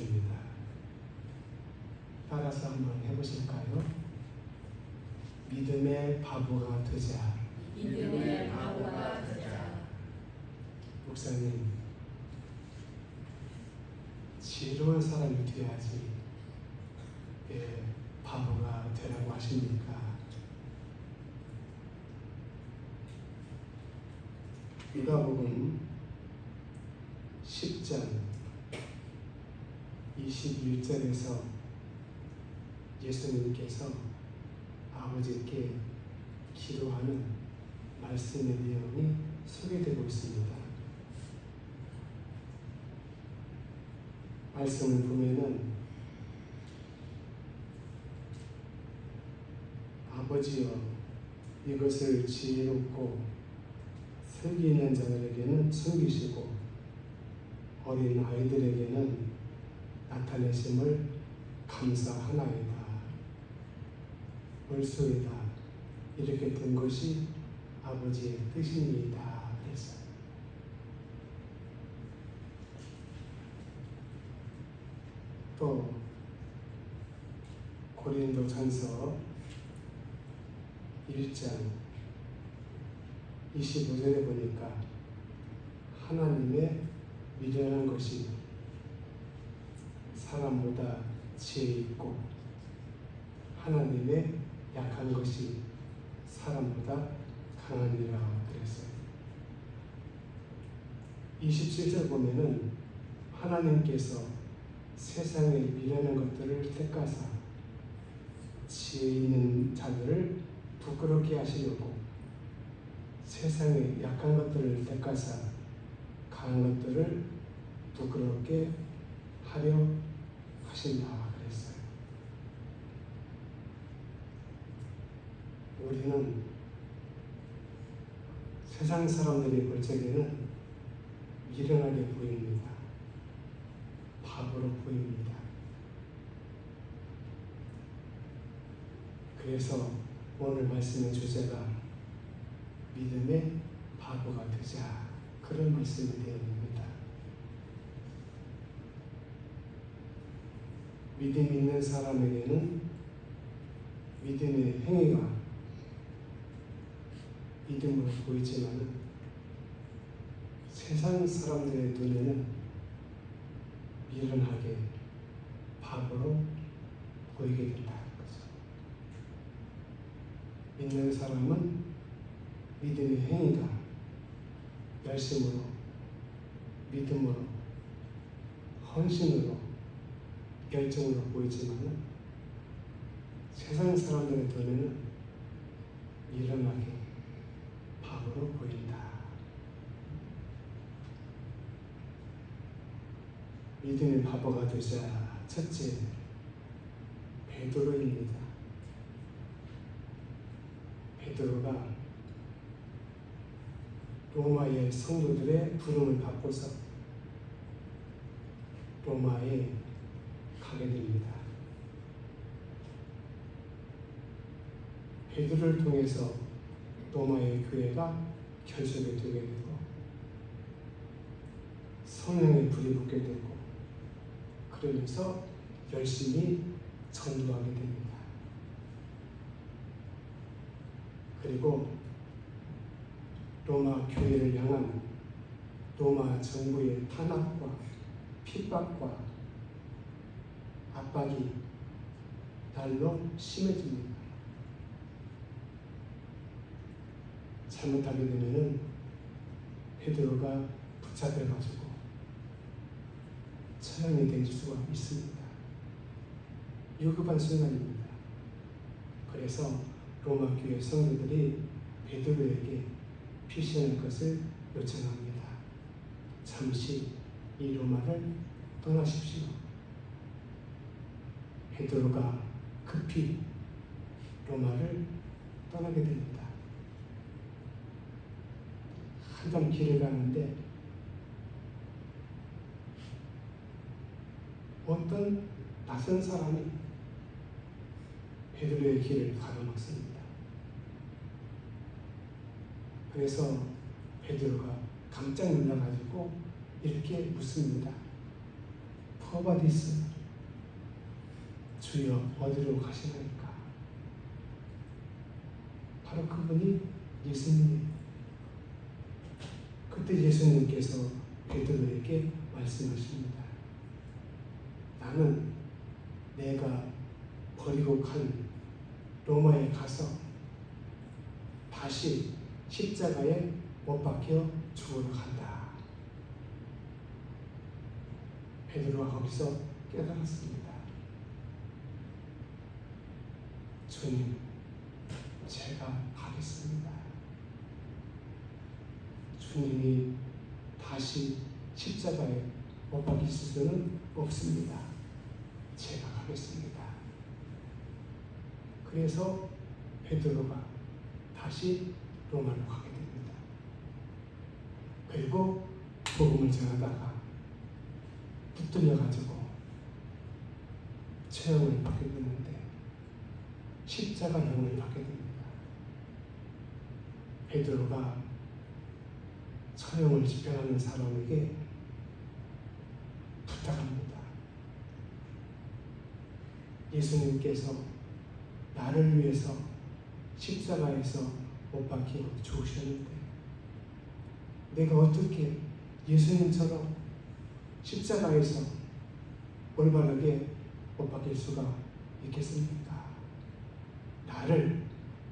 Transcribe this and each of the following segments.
주십니다. 따라서 한번 해보실까요? 믿음의 바보가 되자. 믿음의 바보가 되자. 목사님, 지혜로운 사람이 돼야지 왜 바보가 되라고 하십니까? 누가복음 10장 21절에서 예수님께서 아버지께 기도하는 말씀의 내용이 소개되고 있습니다. 말씀을 보면은 아버지여 이것을 지혜롭고 슬기 있는 자들에게는 숨기시고 어린 아이들에게는 나타내심을 감사하나이다. 올소이다. 이렇게 된 것이 아버지의 뜻입니다. 그랬어요. 또 고린도전서 1장 25절에 보니까 하나님의 미련한 것이 사람보다 지혜 있고 하나님의 약한 것이 사람보다 강하니라 그랬어요. 27절 보면은 하나님께서 세상에 미련한 것들을 택하사 지혜 있는 자들을 부끄럽게 하시려고 세상에 약한 것들을 택하사 강한 것들을 부끄럽게 하려 하신다 그랬어요. 우리는 세상 사람들이 볼 적에는 미련하게 보입니다. 바보로 보입니다. 그래서 오늘 말씀의 주제가 믿음의 바보가 되자, 그런 말씀이 되어옵니다. 믿음 있는 사람에게는 믿음의 행위가 믿음으로 보이지만 세상 사람들의 눈에는 미련하게 바보로 보이게 된다는 거죠. 믿는 사람은 믿음의 행위가 열심으로, 믿음으로, 헌신으로, 열정으로 보이지만 세상 사람들의 눈에는 미련하게 바보로 보인다. 믿음의 바보가 되자. 첫째, 베드로입니다. 베드로가 로마의 성도들의 부름을 받고서 로마에 가게 됩니다. 베드로를 통해서 로마의 교회가 결속이 되게 되고 성령의 불이 붙게 되고 그러면서 열심히 전도하게 됩니다. 그리고 로마 교회를 향한 로마 정부의 탄압과 핍박과 압박이 날로 심해집니다. 잘못하게 되면은 베드로가 붙잡혀가지고 처형이 될 수가 있습니다. 위급한 순간입니다. 그래서 로마 교회 성도들이 베드로에게 피신할 것을 요청합니다. 잠시 이 로마를 떠나십시오. 베드로가 급히 로마를 떠나게 됩니다. 한참 길을 가는데 어떤 낯선 사람이 베드로의 길을 가로막습니다. 그래서 베드로가 깜짝 놀라가지고 이렇게 묻습니다. 터바디스 주여 어디로 가시나이까? 바로 그분이 예수님이에요. 그때 예수님께서 베드로에게 말씀하십니다. 나는 내가 버리고 간 로마에 가서 다시 십자가에 못 박혀 죽으러 간다. 베드로가 거기서 깨달았습니다. 주님, 제가 가겠습니다. 주님이 다시 십자가에 못 박히실 수는 없습니다. 제가 가겠습니다. 그래서 베드로가 다시 로마로 가게 됩니다. 그리고 복음을 전하다가 붙들려가지고 처형을 받게 되는데 십자가형을 받게 됩니다. 베드로가 처형을 집행하는 사람에게 부탁합니다. 예수님께서 나를 위해서 십자가에서 못 박혀 죽으셨는데 내가 어떻게 예수님처럼 십자가에서 올바르게 못 박힐 수가 있겠습니까? 나를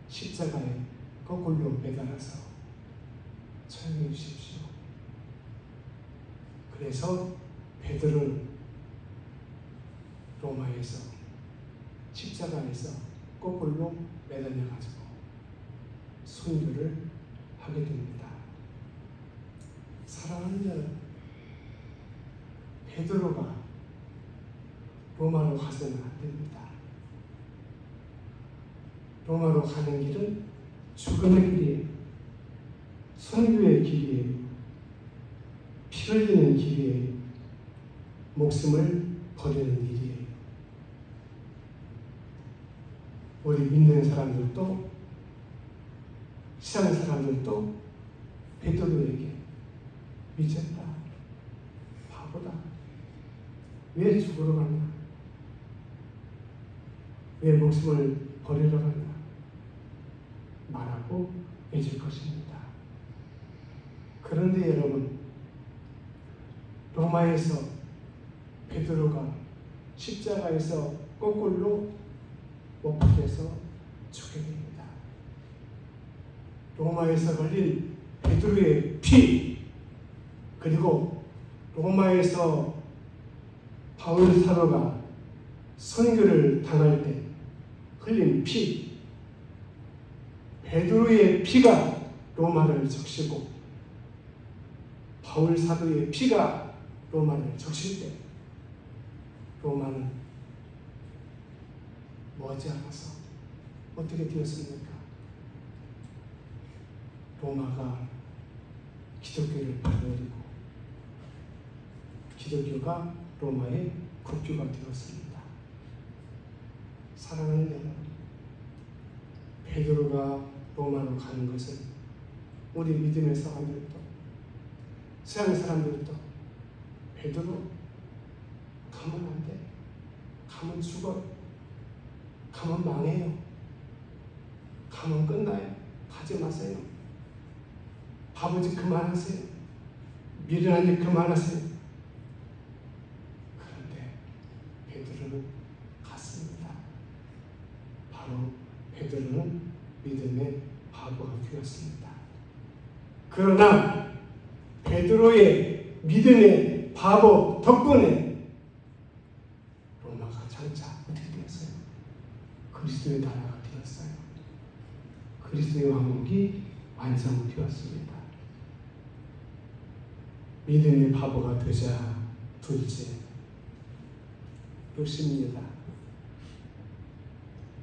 십자가에 거꾸로 매달아서 처형해 주십시오. 그래서 베드로는 로마에서 십자가에서 거꾸로 매달려가지고 순교를 하게 됩니다. 사랑하는 여러분, 베드로가 로마로 가서는 안 됩니다. 로마로 가는 길은 죽음의 길이에요. 순교의 길이에요. 피 흘리는 길이에요. 목숨을 버리는 일이에요. 우리 믿는 사람들도 시장 사람들도 베드로에게 미쳤다, 바보다, 왜 죽으러 가냐, 왜 목숨을 버리러 가냐 말하고 해줄 것입니다. 그런데 여러분, 로마에서 베드로가 십자가에서 거꾸로 못 박혀서 죽게 됩니다. 로마에서 흘린 베드로의 피, 그리고 로마에서 바울 사도가 선교를 당할 때 흘린 피, 베드로의 피가 로마를 적시고 바울 사도의 피가 로마를 적실 때 로마는 머지않아서 어떻게 되었습니까? 로마가 기독교를 받아들이고 기독교가 로마의 국교가 되었습니다. 사랑하는 여러분, 베드로가 로마로 가는 것은 우리 믿음의 사람들도 서양 사람들도 베드로 가면 안 돼, 가면 죽어요, 가면 망해요, 가면 끝나요, 가지 마세요, 바보짓 그만하세요, 미련한 일 그만하세요. 그런데 베드로는 갔습니다. 바로 베드로는 믿음의 바보가 되었습니다. 그러나 베드로의 믿음의 바보 덕분에 로마가 장차 어떻게 되었어요? 그리스도의 나라가 되었어요. 그리스도의 왕국이 완성되었습니다. 믿음의 바보가 되자 둘째, 룻입니다.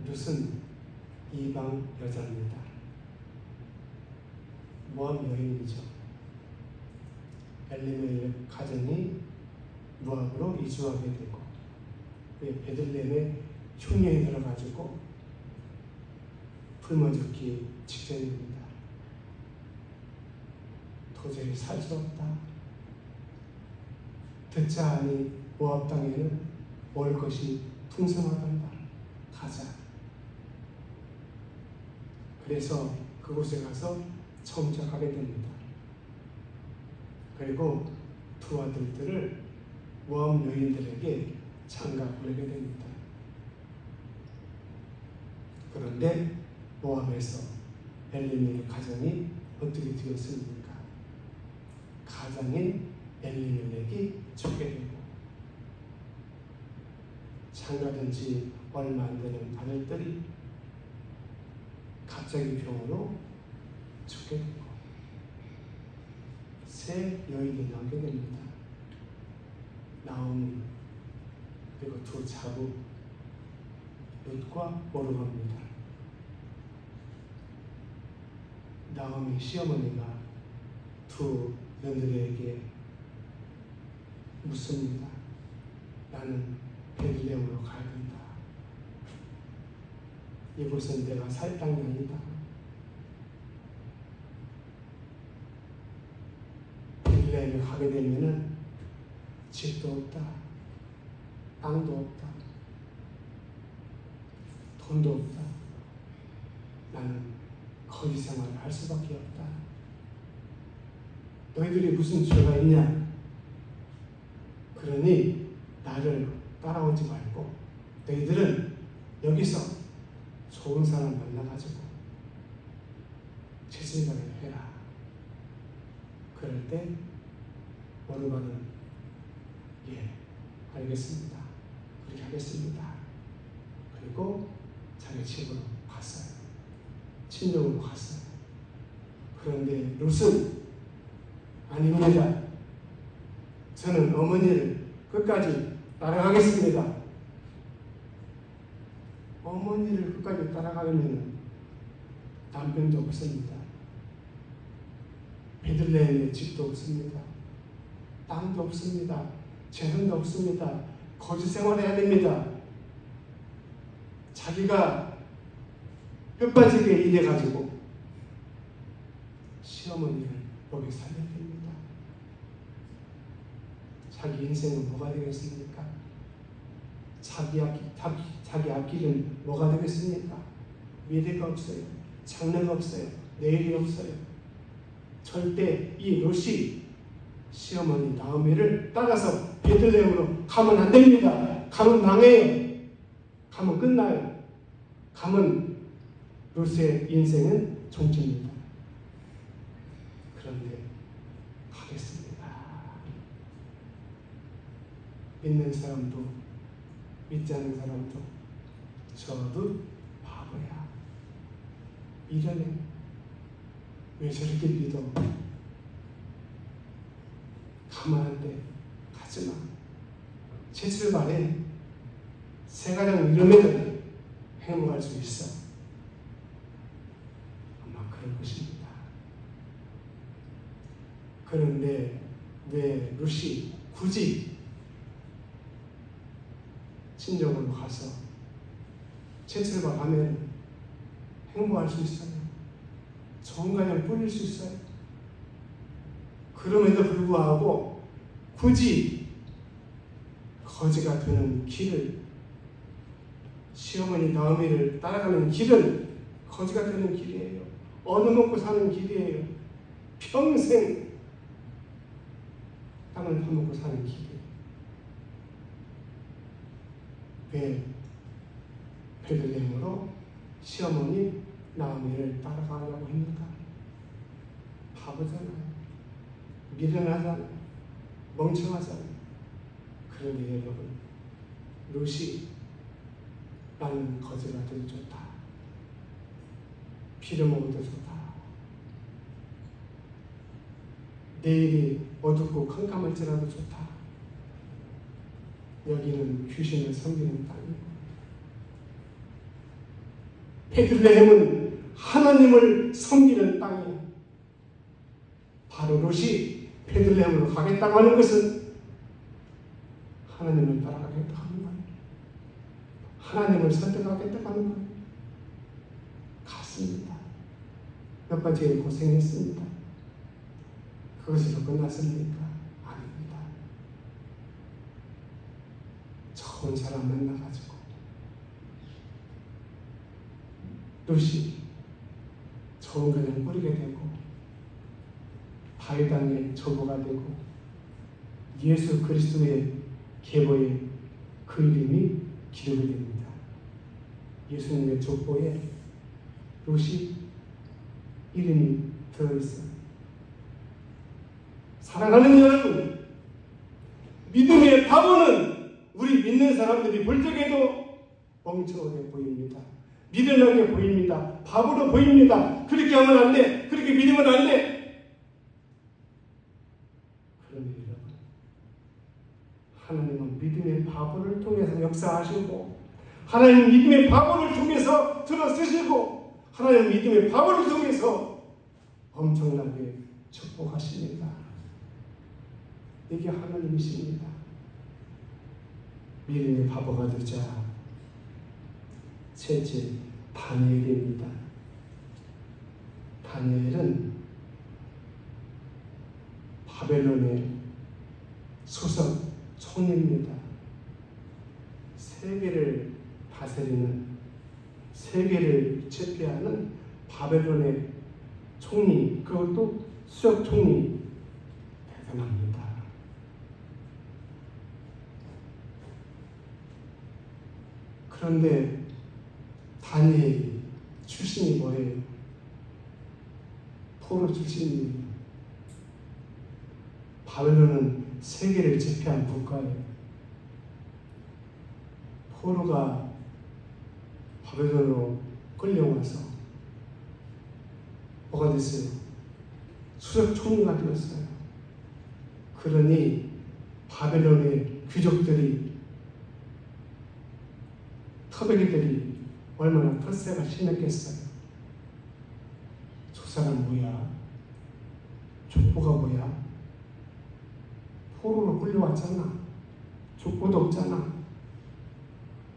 룻은 이방 여자입니다. 모압 여인이죠. 엘리멜렉 가정이 모압으로 이주하게 되고 베들레헴에 흉년이 들어가지고 굶어 죽기 직전입니다. 도저히 살 수 없다. 듣자 하니 모압 땅에는 먹을 것이 풍성하단다. 가자. 그래서 그곳에 가서 정착하게 됩니다. 그리고 두 아들들을 모압 여인들에게 장가 보내게 됩니다. 그런데 모압에서 엘리멜렉 가장이 어떻게 되었습니까? 가장인 엘리멜렉이 죽게 되고 장가된 지 얼마 안 되는 아들들이 갑자기 병으로 죽게 되고 세 여인이 나오게 됩니다. 나오미 그리고 두 자부 룻과 오르가입니다. 나오미 시어머니가 두 며느리에게 묻습니다. 나는 베들레헴으로 가야 된다. 이곳은 내가 살 땅이 아니다. 베들레헴에 가게 되면은 집도 없다. 땅도 없다. 돈도 없다. 나는 거지 생활을 할 수밖에 없다. 너희들이 무슨 죄가 있냐? 그러니 나를 따라오지 말고 너희들은 여기서 좋은 사람 만나가지고 제사를 해라. 그럴 때 오르가는 예, 알겠습니다. 그렇게 하겠습니다. 그리고 자기 집으로 갔어요. 친정으로 갔어요. 그런데 룻은 아닙니다. 저는 어머니를 끝까지 따라가겠습니다. 어머니를 끝까지 따라가려면 남편도 없습니다. 베들레헴에 집도 없습니다. 땅도 없습니다. 재산도 없습니다. 거지 생활해야 됩니다. 자기가 뼈빠지게 일해가지고 시어머니를 먹여 살려야 됩니다. 자기 인생은 뭐가 되겠습니까? 자기 앞길은 뭐가 되겠습니까? 미래가 없어요. 장래가 없어요. 내일이 없어요. 절대 이 롯이 시어머니 나오미를 따라서 베들레헴으로 가면 안 됩니다. 가면 망해요. 가면 끝나요. 가면 롯의 인생은 종치입니다. 그런데 가겠습니다. 믿는 사람도 믿지 않는 사람도 저도 바보야. 미련해. 왜 저렇게 믿어? 가만 안 돼. 가지마. 제출발에 세 가장 이루면 행복할 수 있어. 아마 그럴 것입니다. 그런데 왜 룻이 굳이 친정으로 가서 제출발 하면 행복할 수 있어요. 좋은 가정 꾸릴 수 있어요. 그럼에도 불구하고 굳이 거지가 되는 길을, 시어머니 나오미를 따라가는 길은 거지가 되는 길이에요. 얻어먹고 사는 길이에요. 평생 땅을 파먹고 사는 길이에요. 왜 베들레헴으로 시어머니 나오미를 따라가려고 합니까? 바보잖아요. 미련하잖아요. 멍청하잖아요. 그러니 여러분, 롯이 나는 거지가 돼도 좋다. 빌어먹어도 좋다. 내일이 어둡고 캄캄할지라도 좋다. 여기는 귀신을 섬기는 땅이고 베들레헴은 하나님을 섬기는 땅이야. 바로 롯이 베들레헴으로 가겠다고 하는 것은 하나님을 따라가겠다고 하는 거예요. 하나님을 선택하겠다고 하는 거예요. 갔습니다. 몇 가지 고생했습니다. 그것으로 끝났습니까? 아닙니다. 좋은 사람 만나가지고 룻이 좋은 가정 꾸리게 되고 다윗왕의 조보가 되고 예수 그리스도의 계보에 그 이름이 기록이 됩니다. 예수님의 족보에 룻이 이름이 들어있어요. 사랑하는 여러분, 믿음의 바보는 우리 믿는 사람들이 볼 적에도 멍청하게 보입니다. 미련하게 보입니다. 바보로 보입니다. 그렇게 하면 안 돼. 그렇게 믿으면 안 돼. 그런데 여러분, 하나님은 믿음의 바보를 통해서 역사하시고 하나님 믿음의 바보를 통해서 들어쓰시고 하나님 믿음의 바보를 통해서 엄청나게 축복하십니다. 이게 하나님이십니다. 믿음의 바보가 되자. 셋째, 다니엘입니다. 다니엘은 바벨론의 수석 총리입니다. 세계를 다스리는, 세계를 제패하는 바벨론의 총리, 그것도 수석 총리. 대단합니다. 그런데 다니엘이 출신이 뭐예요? 포로 출신이에요. 바벨론은 세계를 제패한 국가예요. 포로가 바벨론으로 끌려와서 뭐가 됐어요? 수석 총리가 되었어요. 그러니 바벨론의 귀족들이, 터베기들이 얼마나 텃세가 심했겠어요. 저 사람 뭐야? 족보가 뭐야? 포로로 끌려왔잖아. 족보도 없잖아.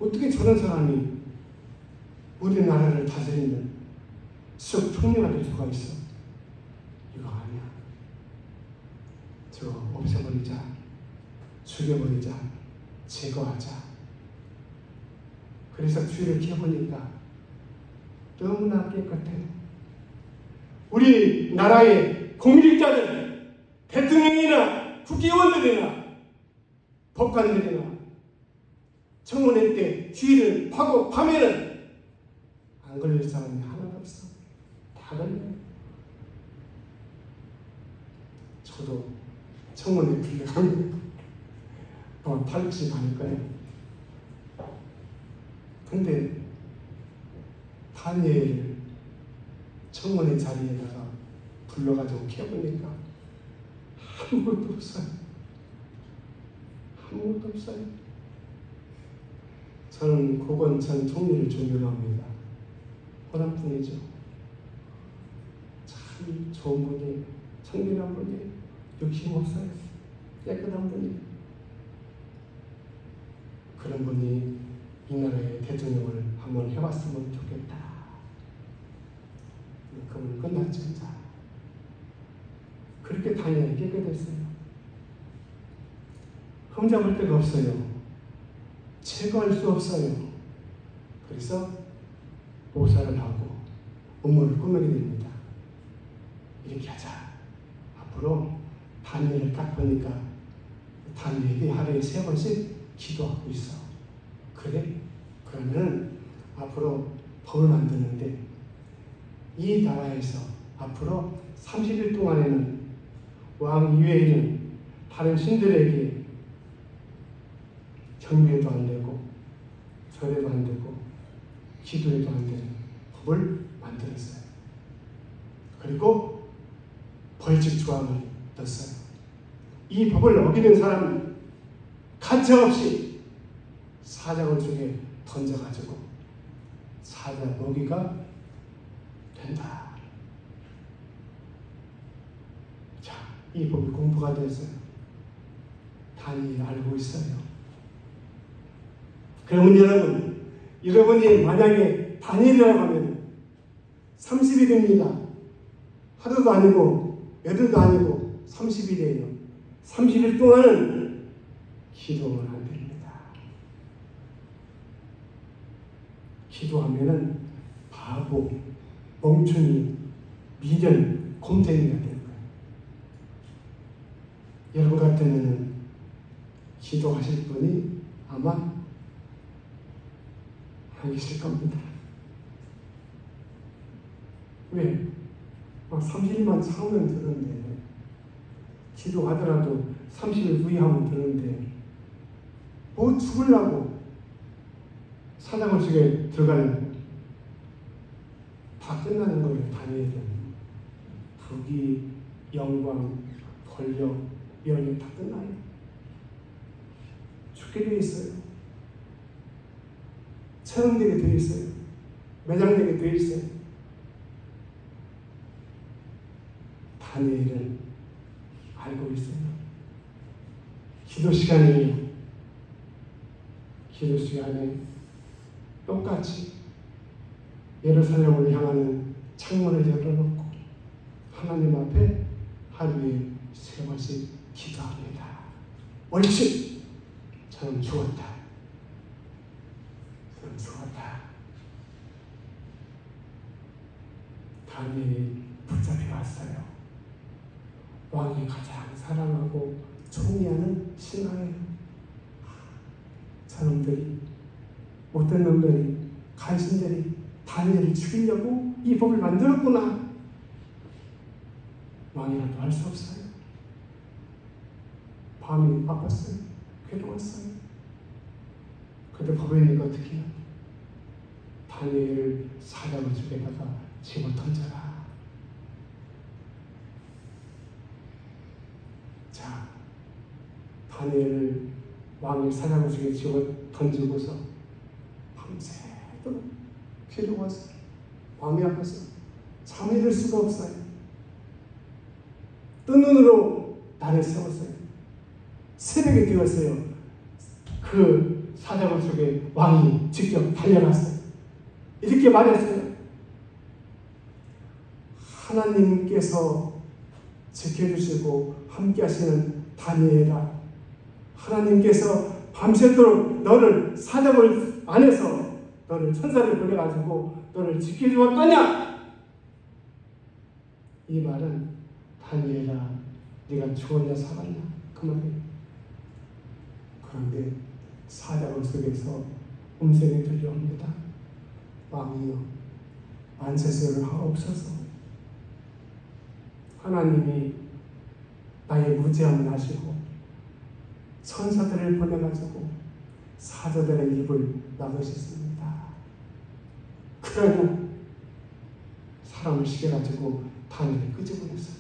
어떻게 저런 사람이 우리나라를 다스리는 수석 총리가 될 수가 있어? 이거 아니야. 저거 없애버리자. 죽여버리자. 제거하자. 그래서 주의를 켜보니까 너무나 깨끗해요. 우리나라의 공직자들, 대통령이나 국회의원들이나 법관들이나 청문회 때 주의를 파고 파면은 안 걸릴 사람이 하나도 없어. 다 걸려요. 저도 청문회 불려가면 아마 8시 반일 거예요. 근데 다니엘을 청문회 자리에다가 불러가지고 켜보니까 아무것도 없어요. 아무것도 없어요. 저는 고건 전 총리를 존경합니다. 호남분이죠. 참 좋은 분이, 청결한 분이, 욕심 없어요. 깨끗한 분이. 그런 분이 이 나라의 대통령을 한번 해봤으면 좋겠다. 그분 끝났죠. 그렇게 다니엘이 깨끗했어요. 흠잡을 데가 없어요. 제거할 수 없어요. 그래서 모사를 하고 업무를 꾸미게 됩니다. 이렇게 하자. 앞으로 다니엘을 딱 보니까 다니엘이 하루에 3번씩 기도하고 있어. 그래? 그러면 앞으로 법을 만드는데 이 나라에서 앞으로 30일 동안에는 왕 이외에는 다른 신들에게 경배도 안 되고 절에도 안 되고 기도에도 안 되는 법을 만들었어요. 그리고 벌칙 조항을 넣었어요. 이 법을 어기는 사람은 가차없이 사자굴 속에 던져가지고 사자 먹이가 된다. 자, 이 법이 공부가 됐어요. 다니엘이 알고 있어요. 그러면 여러분이 만약에 다니엘이라고 하면 30일입니다. 하루도 아니고 열흘도 아니고 30일이에요. 30일 동안은 기도를 안 됩니다. 기도하면은 바보, 멍충이, 미련, 곰탱이가 되는 거예요. 여러분 같으면은 기도하실 분이 아마 안 계실 겁니다. 왜? 막 30일만 참으면 되는데, 기도하더라도 30일 후회하면 되는데, 뭐 죽으려고 사자굴 속에 들어가려고. 다 끝나는 거예요. 다니엘은 부귀, 영광, 권력, 명예 다 끝나요. 죽게 되어 있어요. 처형되게 되어 있어요. 매장되게 되어 있어요. 다니엘은 알고 있어요. 기도 시간에 똑같이 예루살렘을 향하는 창문을 열어놓고 하나님 앞에 하루에 3번씩 기도합니다. 옳지! 저는 죽었다. 저는 죽었다. 다니엘이 붙잡혀 왔어요. 왕이 가장 사랑하고 총애하는 신하예요. 저놈들이, 못된 놈들이, 간신들이 다니엘을 죽이려고 이 법을 만들었구나. 왕이라도 할 수 없어요. 밤이 아팠어요. 괴로웠어요. 근데 법이니까 어떻게 해요? 다니엘을 사자굴 속에다가 집어 던져라. 자, 다니엘을 왕의 사자굴 속에 집어 던지고서 밤새도록 괴로웠어요. 밤이 아팠어요. 잠이 들 수가 없어요. 뜬 눈으로 나를 세웠어요. 새벽에 되었어요. 그 사자굴 속에 왕이 직접 달려갔어요. 이렇게 말했어요. 하나님께서 지켜주시고 함께 하시는 다니엘아, 하나님께서 밤새도록 너를 사자굴 안에서 너를 천사를 보내가지고 너를 지켜주었더냐? 이 말은 다니엘아, 네가 죽었냐 살았냐? 그 말이에요. 그런데 사자굴 속에서 음성이 들려옵니다. 왕이여, 안세수를 하옵소서. 하나님이 나의 무죄함을 아시고 천사들을 보내가지고 사자들의 입을 막으셨습니다. 그러나 사람을 시켜가지고 다니엘을 끄집어냈어요.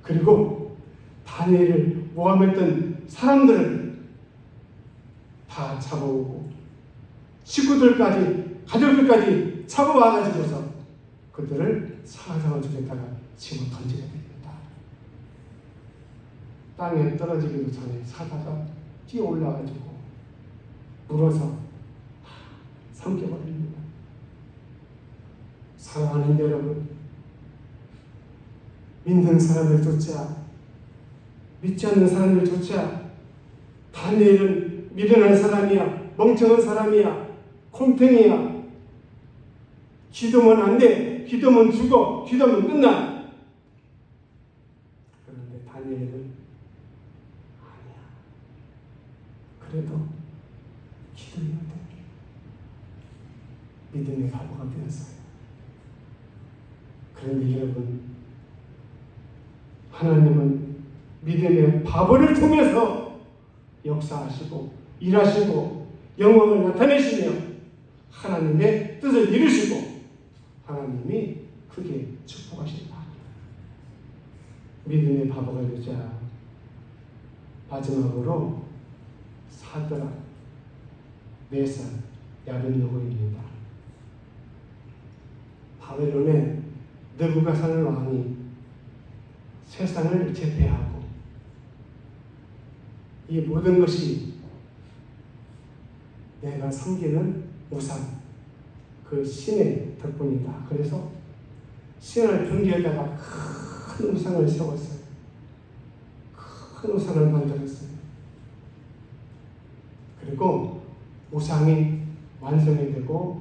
그리고 다니엘을 모함했던 사람들을 다 잡아오고 식구들까지, 가족들까지 잡아와가지고서 그들을 사자굴 속에다가 집어 던지게 됩니다. 땅에 떨어지기도 전에 사자가 뛰어 올라가지고 물어서 삼켜버립니다. 사랑하는 여러분, 믿는 사람들조차, 믿지 않는 사람들조차 다니엘은 미련한 사람이야, 멍청한 사람이야, 곰탱이야, 기도면 안 돼, 기도면 죽어, 기도면 끝나. 그런데 다니엘은 아니야. 그래도 기도해야 돼. 믿음의 바보가 되었어요. 그런데 여러분, 하나님은 믿음의 바보를 통해서 역사하시고 일하시고 영광을 나타내시며 하나님의 뜻을 이루시고 하나님이 크게 축복하신다. 믿음의 바보가 되자 마지막으로 사드락, 메삭, 아벤노고입니다. 바벨론의 느부갓네살 왕이 세상을 제패하고 이 모든 것이 내가 섬기는 우상, 그 신의 덕분이다. 그래서 신을 경계에다가 큰 우상을 세웠어요. 큰 우상을 만들었어요. 그리고 우상이 완성이 되고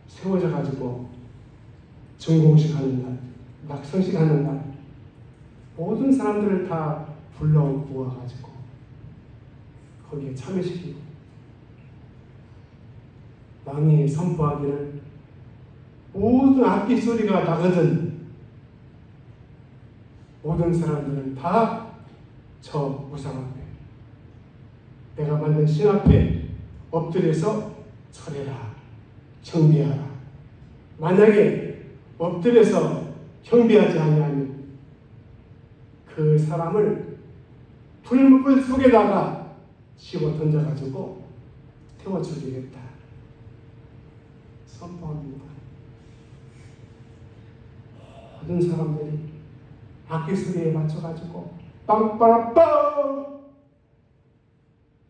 세워져 가지고 준공식 하는 날, 낙성식 하는 날, 모든 사람들을 다 불러 모아가지고 거기에 참여시키고 왕이 선포하기를 모든 악기 소리가 나거든 모든 사람들은 다 저 우상 앞에 내가 만든 신 앞에 엎드려서 절해라, 경배하라. 만약에 엎드려서 경배하지 아니하면 그 사람을 불 속에다가 집어 던져가지고 태워 죽이겠다 선포합니다. 모든 사람들이 악기 소리에 맞춰가지고 빵빵빵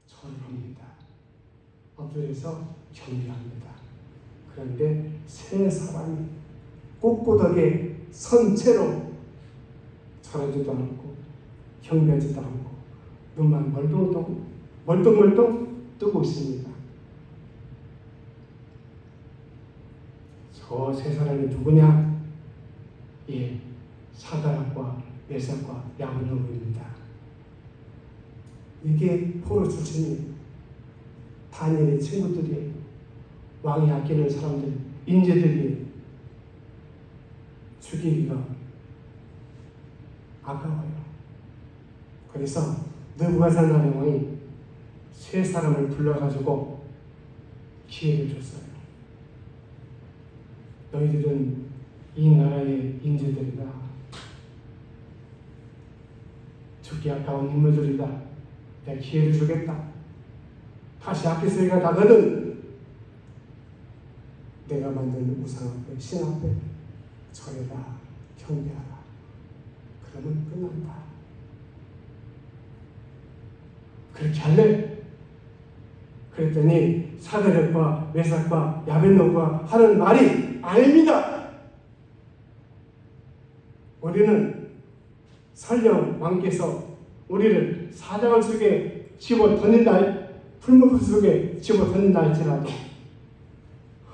절을 합니다. 엎드려서 경배합니다. 그런데 세 사람이 꼿꼿하게 선 채로 절하지도 않고 경배하지도 않고 눈만 멀뚱멀뚱 뜨고 있습니다. 저 세 사람이 누구냐? 예, 사드락과 메삭과 아벤노고입니다. 이게 포로 출신이 다니엘의 친구들이 왕이 아끼는 사람들, 인재들이 죽이기가 아까워요. 그래서 느부갓네살 왕이 세 사람을 불러가지고 기회를 줬어요. 너희들은 이 나라의 인재들이다. 죽기 아까운 인물들이다. 내가 기회를 주겠다. 다시 악기 소리가 나거든 내가 만든 우상 앞에, 신 앞에 절해라, 경배하라. 그러면 끝난다. 그렇게 할래? 그랬더니 사드락과 메삭과 아벤노고가 하는 말이 아닙니다. 우리는 설령 왕께서 우리를 사자굴 속에 집어 던진다, 풀무불 속에 집어 던진다 할지라도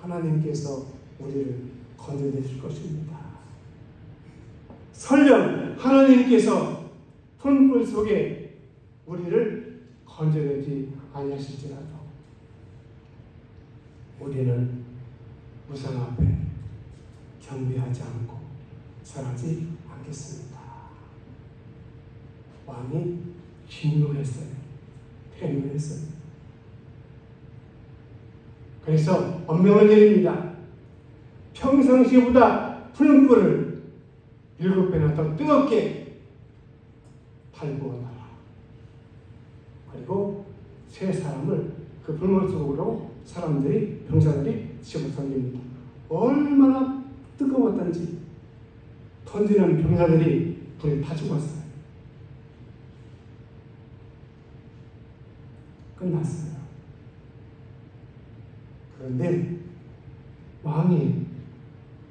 하나님께서 우리를 건져내실 것입니다. 설령 하나님께서 풀무불 속에 우리를 건져내지 아니하실지라도 우리는 우상 앞에 경배하지 않고 절하지 않겠습니다. 왕이 진노했어요. 퇴노했어요. 그래서 엄명을 내립니다. 평상시보다 풀무불을 7배나 더 뜨겁게 달구어놔라. 그리고 세 사람을 그 불물 속으로 사람들이, 병사들이 집어 던집니다. 얼마나 뜨거웠던지 던지는 병사들이 불에 다 죽었어요. 끝났어요. 그런데 왕이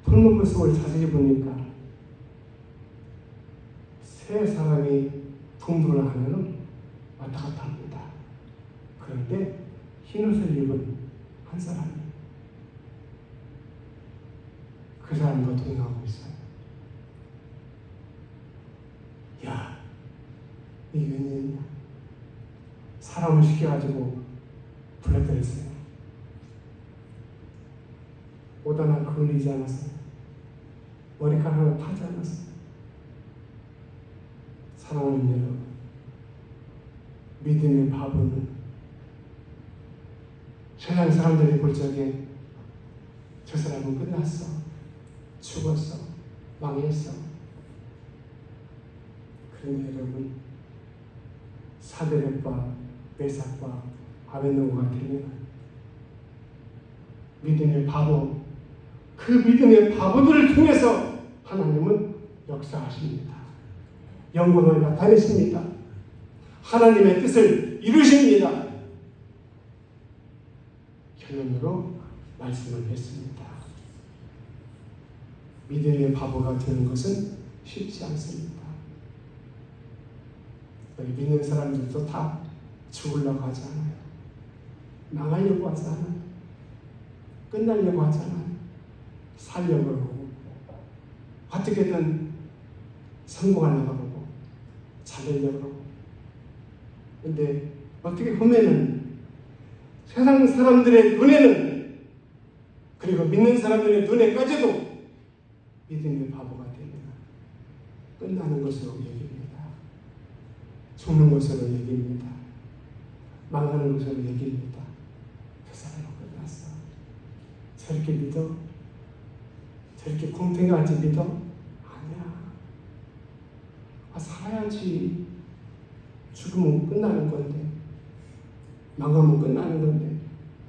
풀무불 속을 자세히 보니까 세 사람이 분부를 하면은 왔다 갔다 합니다. 그런데 흰옷을 입은 한 사람이 그 사람과 동행하고 있어요. 야, 이게 웬일이냐? 사람을 시켜가지고 불러들였어요. 오다나 그을리지 않았어요. 머리카락 하나 타지 않았어요. 사랑하는 여러분, 믿음의 바보는 세상 사람들이 볼 적에 저 사람은 끝났어, 죽었어, 망했어. 그런데 여러분, 사드락과 메삭과 아벤노고가 되면 믿음의 바보, 그 믿음의 바보들을 통해서 하나님은 역사하십니다. 영광을 나타내십니다. 하나님의 뜻을 이루십니다. 결론으로 말씀을 했습니다. 믿음의 바보가 되는 것은 쉽지 않습니다. 믿는 사람들도 다 죽으려고 하지 않아요. 망하려고 하지 않아요. 끝나려고 하잖아요. 살려고 하고 어떻게든 성공하려고 하고 잘 되려고 하고. 근데 어떻게 보면은 세상 사람들의 눈에는, 그리고 믿는 사람들의 눈에까지도 믿음의 바보가 됩니다. 끝나는 것으로 여깁니다. 죽는 것으로 여깁니다. 망하는 것으로 여깁니다. 그 사람은 끝났어. 저렇게 믿어? 저렇게 공평하지 믿어? 아니야. 살아야지. 죽으면 끝나는 건데, 망하면 끝나는 건데,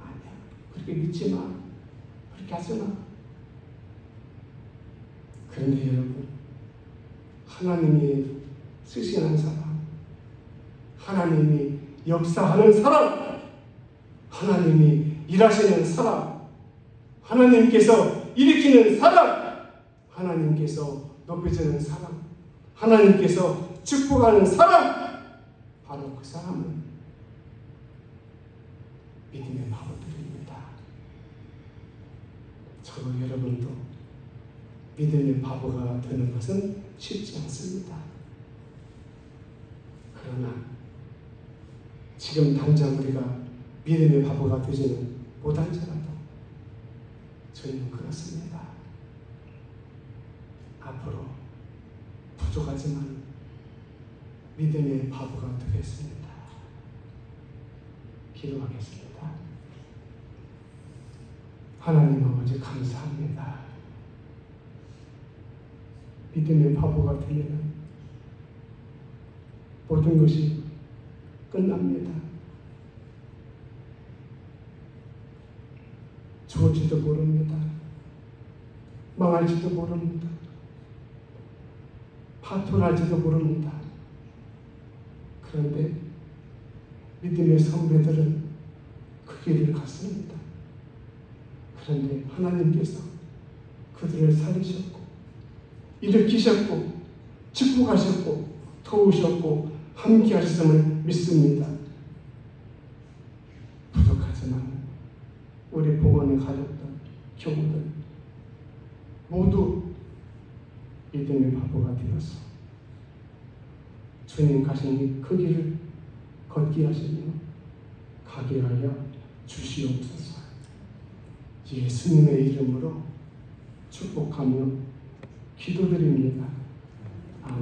아니야. 그렇게 믿지 마. 그렇게 하지 마. 그런데 여러분, 하나님이 쓰시는 사람, 하나님이 역사하는 사람, 하나님이 일하시는 사람, 하나님께서 일으키는 사람, 하나님께서 높여주는 사람, 하나님께서 축복하는 사람, 바로 그 사람은 믿음의 바보들입니다. 저도 여러분도 믿음의 바보가 되는 것은 쉽지 않습니다. 그러나 지금 당장 우리가 믿음의 바보가 되지는 못할지라도 저희는 그렇습니다. 앞으로 부족하지만 믿음의 바보가 되겠습니다. 기도하겠습니다. 하나님 아버지 감사합니다. 믿음의 바보가 되면 모든 것이 끝납니다. 죽을지도 모릅니다. 망할지도 모릅니다. 파토날지도 모릅니다. 그런데 믿음의 선배들은 그 길을 갔습니다. 그런데 하나님께서 그들을 살리셨고 일으키셨고 축복하셨고 도우셨고 함께 하셨음을 믿습니다. 부족하지만 우리 봉헌의 가족들, 교우들 모두 믿음의 바보가 되어서 주님 가신 그 길을 걷게 하시며 가게 하여 주시옵소서. 예수님의 이름으로 축복하며 기도드립니다.